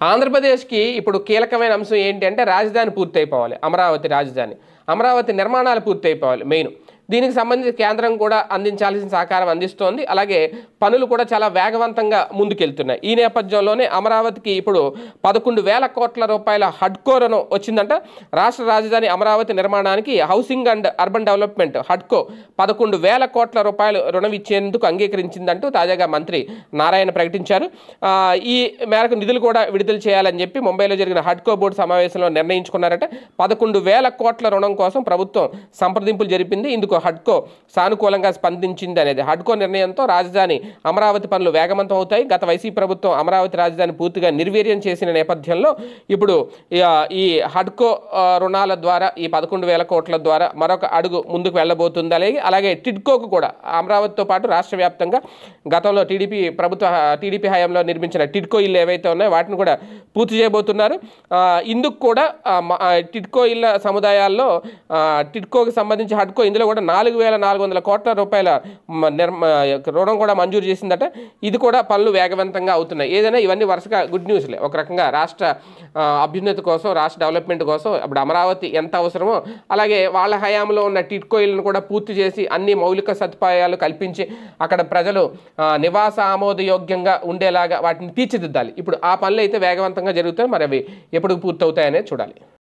ఆంధ్రప్రదేశ్కి ఇప్పుడు కీలకమైన అంశం ఏంటి అంటే రాజధాని పూర్తయిపోవాలి. అమరావతి రాజధాని, అమరావతి నిర్మాణాలు పూర్తయిపోవాలి మెయిన్. దీనికి సంబంధించి కేంద్రం కూడా అందించాల్సిన సహకారం అందిస్తోంది. అలాగే పనులు కూడా చాలా వేగవంతంగా ముందుకెళ్తున్నాయి. ఈ నేపథ్యంలోనే అమరావతికి ఇప్పుడు 11,000 కోట్ల రూపాయల హడ్కో రుణం వచ్చిందంట. రాష్ట్ర రాజధాని అమరావతి నిర్మాణానికి హౌసింగ్ అండ్ అర్బన్ డెవలప్మెంట్ హడ్కో 11,000 కోట్ల రూపాయలు రుణం ఇచ్చేందుకు అంగీకరించిందంటూ తాజాగా మంత్రి నారాయణ ప్రకటించారు. ఈ మేరకు నిధులు కూడా విడుదల చేయాలని చెప్పి ముంబైలో జరిగిన హడ్కో బోర్డు సమావేశంలో నిర్ణయించుకున్నారట. 11,000 కోట్ల రుణం కోసం ప్రభుత్వం సంప్రదింపులు జరిపింది. ఇందుకు హడ్కో సానుకూలంగా స్పందించింది అనేది. హడ్కో నిర్ణయంతో రాజధాని అమరావతి పనులు వేగవంతం అవుతాయి. గత వైసీపీ ప్రభుత్వం అమరావతి రాజధాని పూర్తిగా నిర్వీర్యం చేసిన నేపథ్యంలో ఇప్పుడు ఈ హడ్కో రుణాల ద్వారా ఈ 11,000 కోట్ల ద్వారా మరొక అడుగు ముందుకు వెళ్ళబోతుంది. అలాగే టిడ్కోకు కూడా అమరావతితో పాటు రాష్ట్ర వ్యాప్తంగా గతంలో టీడీపీ హయాంలో నిర్మించిన టిడ్కో ఇల్లు ఏవైతే ఉన్నాయో వాటిని కూడా పూర్తి చేయబోతున్నారు. ఇందుకు కూడా టిడ్కో ఇళ్ళ సముదాయాల్లో టిడ్కోకి సంబంధించి హడ్కో ఇందులో కూడా 4,400 కోట్ల రూపాయల రుణం కూడా మంజూరు చేసిందట. ఇది కూడా పనులు వేగవంతంగా అవుతున్నాయి. ఏదైనా ఇవన్నీ వరుసగా గుడ్ న్యూస్లే. ఒక రకంగా రాష్ట్ర అభ్యున్నతి కోసం, రాష్ట్ర డెవలప్మెంట్ కోసం ఇప్పుడు అమరావతి ఎంత అవసరమో అలాగే వాళ్ళ హయాంలో ఉన్న టిడ్కో ఇళ్ళను కూడా పూర్తి చేసి అన్ని మౌలిక సదుపాయాలు కల్పించి అక్కడ ప్రజలు నివాస ఆమోదయోగ్యంగా ఉండేలాగా వాటిని తీర్చిదిద్దాలి. ఇప్పుడు ఆ పనులు అయితే వేగవంతంగా జరుగుతాయి. మరి అవి ఎప్పుడు పూర్తవుతాయనే చూడాలి.